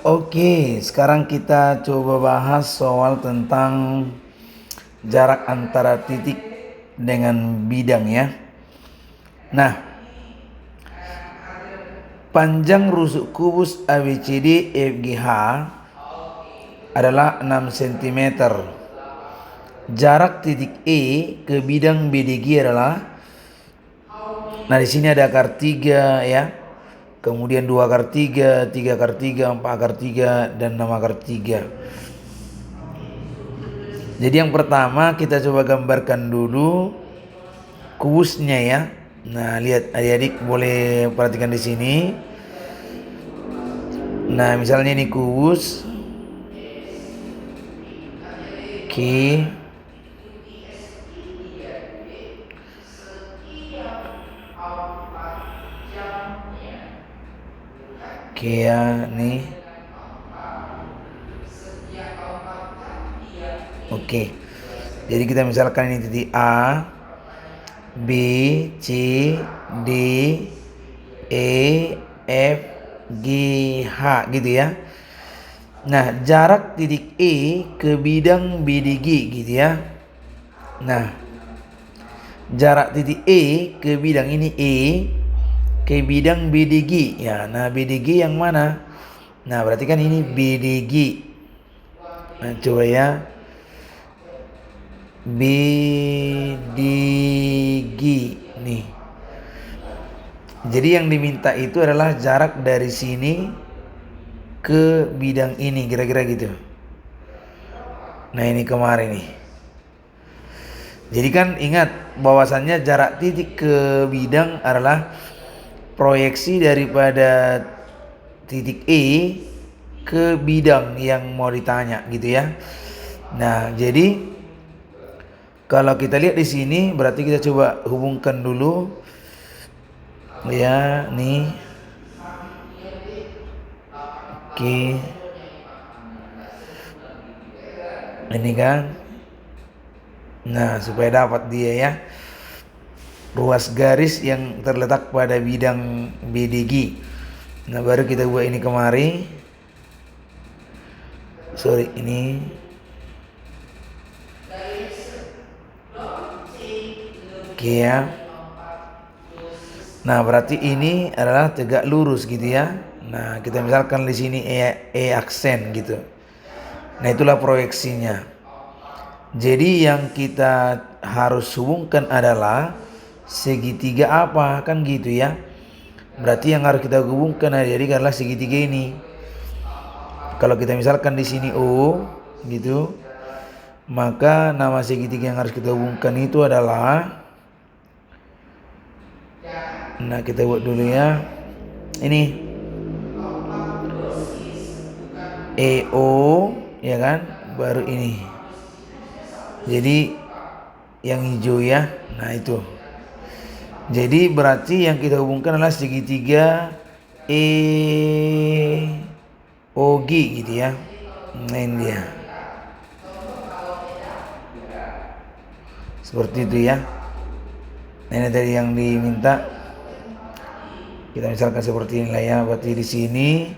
Oke, sekarang kita coba bahas soal tentang jarak antara titik dengan bidang ya. Nah, panjang rusuk kubus ABCD EFGH adalah 6 cm. Jarak titik E ke bidang BDG adalah, nah di sini ada akar 3 ya. Kemudian 2 akar 3, 3 akar 3, 4 akar 3, dan 6 akar 3. Jadi yang pertama kita coba gambarkan dulu kubusnya ya. Nah, lihat adik-adik boleh perhatikan di sini. Nah, misalnya ini kubus. Oke. Oke ya, nih. Oke. Jadi kita misalkan ini titik A, B, C, D, E, F, G, H gitu ya. Nah, jarak titik E ke bidang BDG gitu ya. Nah, jarak titik E ke bidang ini E ke bidang BDG ya. Nah, BDG yang mana? Nah, berarti kan ini BDG. Nah, coba ya. BDG nih. Jadi yang diminta itu adalah jarak dari sini ke bidang ini, kira-kira gitu. Nah, ini kemarin nih. Jadi kan ingat bahwasannya jarak titik ke bidang adalah proyeksi daripada titik E ke bidang yang mau ditanya gitu ya. Nah, jadi kalau kita lihat di sini berarti kita coba hubungkan dulu ya, nih. Oke. Ini kan. Nah, supaya dapat dia ya. Ruas garis yang terletak pada bidang BDG. Nah, baru kita buat ini kemari. Sorry, ini. Oke ya. Nah, berarti ini adalah tegak lurus gitu ya. Nah, kita misalkan di sini E aksen gitu. Nah, itulah proyeksinya. Jadi yang kita harus hubungkan adalah segitiga apa, kan gitu ya. Berarti yang harus kita hubungkan adalah segitiga ini. Kalau kita misalkan di sini O gitu, maka nama segitiga yang harus kita hubungkan itu adalah, nah kita buat dulu ya. Ini EO ya kan, baru ini. Jadi yang hijau ya. Nah, itu. Jadi berarti yang kita hubungkan adalah segitiga EOG gitu ya. Nah, ini dia. Seperti itu ya. Nah, ini tadi yang diminta. Kita misalkan seperti inilah ya. Berarti di sini,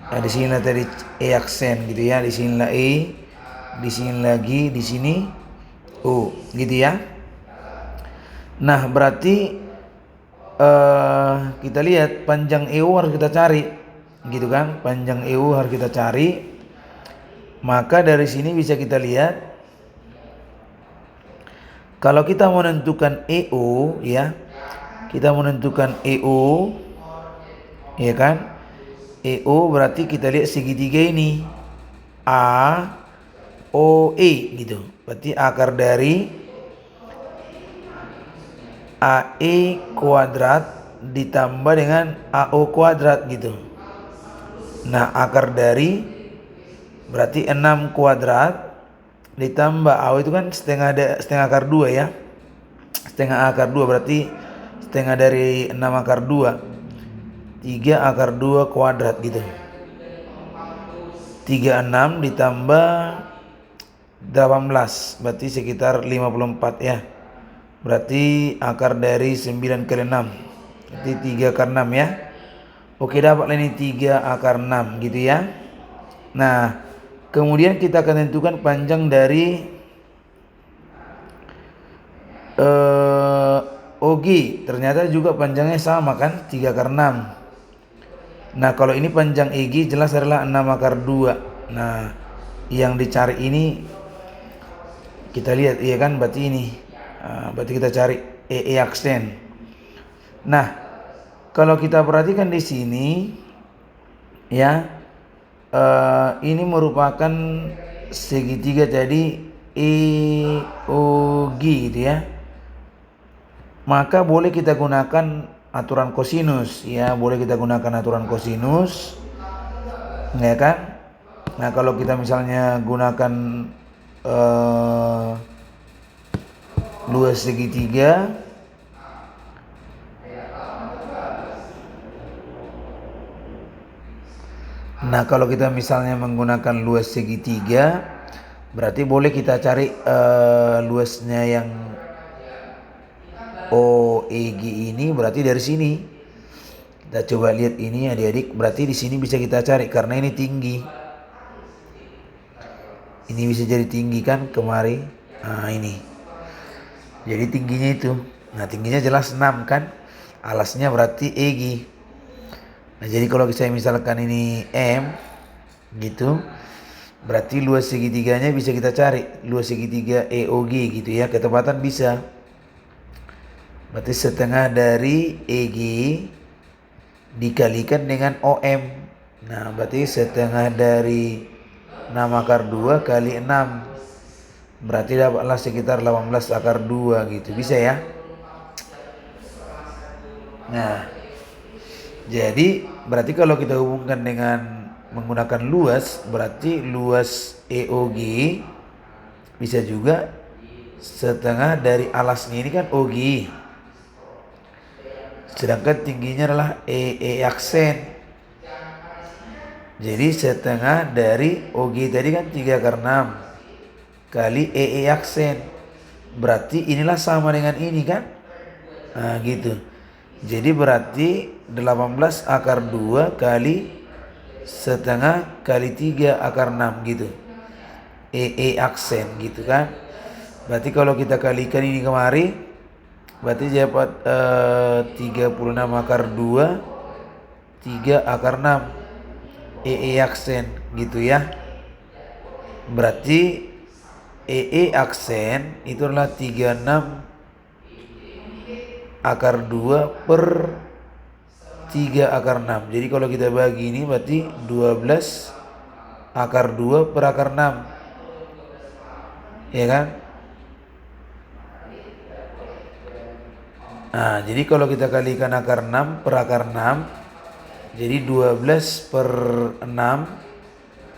nah di sini tadi E aksen gitu ya. Di sini lah E, di sini lagi, di sini O gitu ya. Nah, berarti kita lihat panjang EU harus kita cari gitu kan. Panjang EU harus kita cari. Maka dari sini bisa kita lihat, kalau kita menentukan EO ya, kita menentukan EO ya kan. EO berarti kita lihat segitiga ini A O E gitu. Berarti akar dari AE kuadrat ditambah dengan AO kuadrat gitu. Nah, akar dari berarti 6 kuadrat ditambah AO itu kan setengah akar 2 ya. Setengah akar 2 berarti setengah dari 6 akar 2. 3 akar 2 kuadrat gitu. 36 ditambah 18 berarti sekitar 54 ya. Berarti akar dari 9 kali 6 berarti 3 akar 6 ya. Oke, dapatlah ini 3 akar 6 gitu ya. Nah, kemudian kita akan tentukan panjang dari OG. Ternyata juga panjangnya sama kan, 3 akar 6. Nah, kalau ini panjang EG jelas adalah 6 akar 2. Nah, yang dicari ini kita lihat, iya kan, berarti ini. Berarti kita cari EE aksen. Nah, kalau kita perhatikan di sini ya, ini merupakan segitiga jadi EOG gitu ya. Maka boleh kita gunakan aturan kosinus ya, boleh kita gunakan aturan kosinus ya kan. Nah, kalau kita misalnya gunakan luas segitiga, nah kalau kita misalnya menggunakan luas segitiga, berarti boleh kita cari luasnya yang OEG ini, berarti dari sini. Kita coba lihat ini adik-adik, berarti di sini bisa kita cari karena ini tinggi. Ini bisa jadi tinggi kan kemari. Nah, ini. Jadi tingginya itu. Nah, tingginya jelas 6 kan? Alasnya berarti EG. Nah, jadi kalau saya misalkan ini M gitu, berarti luas segitiganya bisa kita cari. Luas segitiga EOG gitu ya, ketepatan bisa. Berarti setengah dari EG dikalikan dengan OM. Nah, berarti setengah dari 6 akar 2 kali 6. Berarti dapatlah sekitar 18 akar 2 gitu. Bisa ya? Nah, jadi berarti kalau kita hubungkan dengan menggunakan luas, berarti luas EOG bisa juga setengah dari alasnya ini kan OG. Sedangkan tingginya adalah EE aksen. Jadi setengah dari OG tadi kan 3 akar 6 kali EE aksen. Berarti inilah sama dengan ini kan? Nah gitu. Jadi berarti 18 akar 2 kali setengah kali 3 akar 6 gitu. EE aksen gitu kan. Berarti kalau kita kalikan ini kemari, berarti dapat 36 akar 2 3 akar 6 EE aksen gitu ya. Berarti EE aksen itu adalah 36 akar 2 per 3 akar 6. Jadi kalau kita bagi ini berarti 12 akar 2 per akar 6. Ya kan? Nah, jadi kalau kita kalikan akar 6 per akar 6, jadi 12 per 6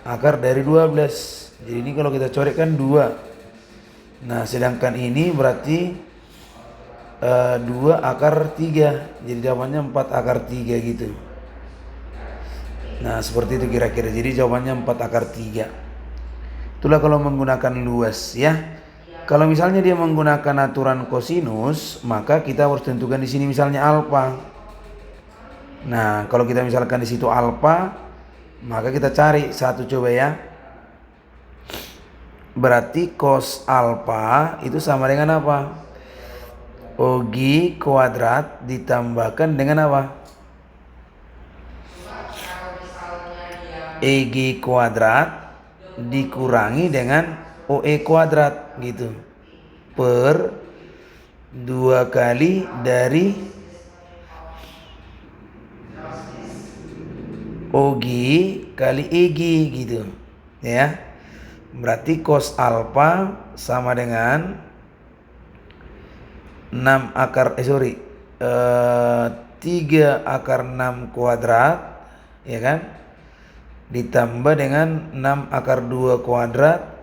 akar dari 12. Jadi ini kalau kita coretkan 2. Nah, sedangkan ini berarti 2 akar 3. Jadi jawabannya 4 akar 3 gitu. Nah, seperti itu kira-kira. Jadi jawabannya 4 akar 3. Itulah kalau menggunakan luas ya. Kalau misalnya dia menggunakan aturan kosinus, maka kita harus tentukan di sini misalnya alfa. Nah, kalau kita misalkan di situ alfa, maka kita cari satu coba ya. Berarti cos alfa itu sama dengan apa? OG kuadrat ditambahkan dengan apa? EG kuadrat dikurangi dengan OE kuadrat gitu. Per 2 kali dari OG kali EG gitu. Ya. Berarti cos alfa sama dengan 3 akar 6 kuadrat ya kan, ditambah dengan 6 akar 2 kuadrat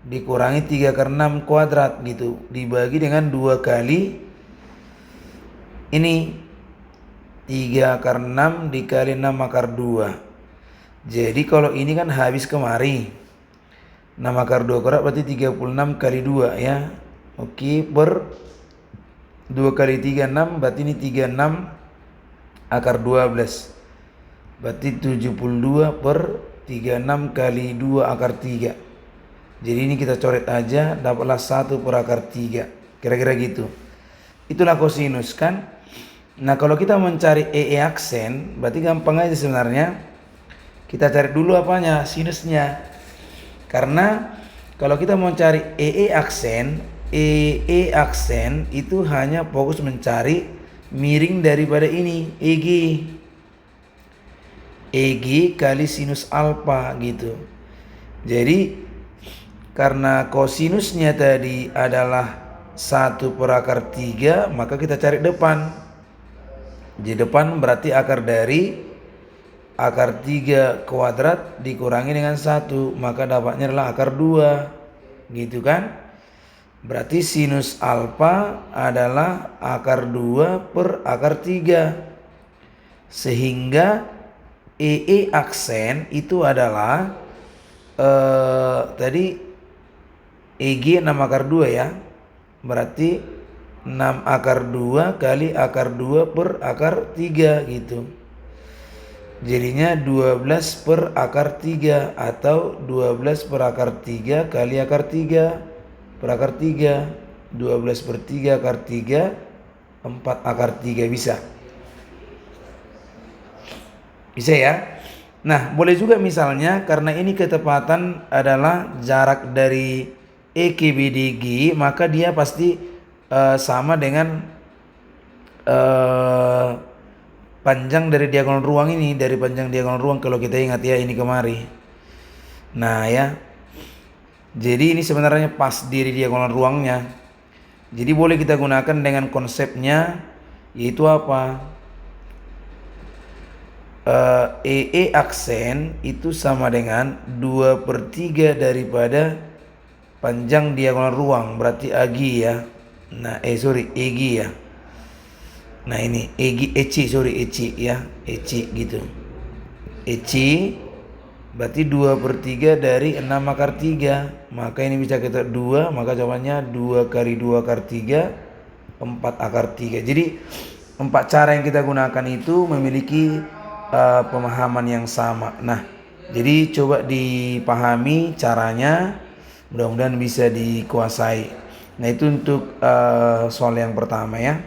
dikurangi 3 akar 6 kuadrat gitu, dibagi dengan 2 kali ini 3 akar 6 dikali 6 akar 2. Jadi kalau ini kan habis kemari 6 akar 2 kuadrat berarti 36 kali 2 ya. Oke, per 2 kali 3 6, berarti ini 36 akar 12. Berarti 72 per 36 kali 2 akar 3. Jadi ini kita coret aja, dapatlah 1 per akar 3. Kira-kira gitu. Itulah kosinus kan. Nah kalau kita mencari EE aksen, berarti gampang aja sebenarnya. Kita cari dulu apanya? Sinusnya. Karena kalau kita mau cari EE aksen itu hanya fokus mencari miring daripada ini, EG. EG kali sinus alfa gitu. Jadi karena kosinusnya tadi adalah 1 per akar 3, maka kita cari depan. Di depan berarti akar dari akar 3 kuadrat dikurangi dengan 1, maka dapatnya adalah akar 2. Gitu kan? Berarti sinus alfa adalah akar 2 per akar 3. Sehingga EE aksen itu adalah tadi EG 6 akar 2 ya. Berarti 6 akar 2 kali akar 2 per akar 3 gitu. Jadinya 12 per akar 3 atau 12 per akar 3 kali akar 3 per akar 3. 12 per 3 akar 3, 4 akar 3 bisa. Bisa ya. Nah boleh juga misalnya karena ini ketepatan adalah jarak dari E ke BDG, maka dia pasti sama dengan panjang dari diagonal ruang ini, dari panjang diagonal ruang kalau kita ingat ya ini kemari. Nah ya, jadi ini sebenarnya pas dari diagonal ruangnya. Jadi boleh kita gunakan dengan konsepnya, yaitu apa? EE aksen itu sama dengan 2 per 3 daripada panjang diagonal ruang, berarti AG ya. Nah EG ya. Nah ini EC ya, EC gitu. EC berarti 2 per 3 dari 6 akar 3. Maka ini bisa kita 2, maka jawabannya 2 kali 2 akar 3, 4 akar 3. Jadi 4 cara yang kita gunakan itu memiliki pemahaman yang sama. Nah jadi coba dipahami caranya, mudah-mudahan bisa dikuasai. Nah itu untuk soal yang pertama ya.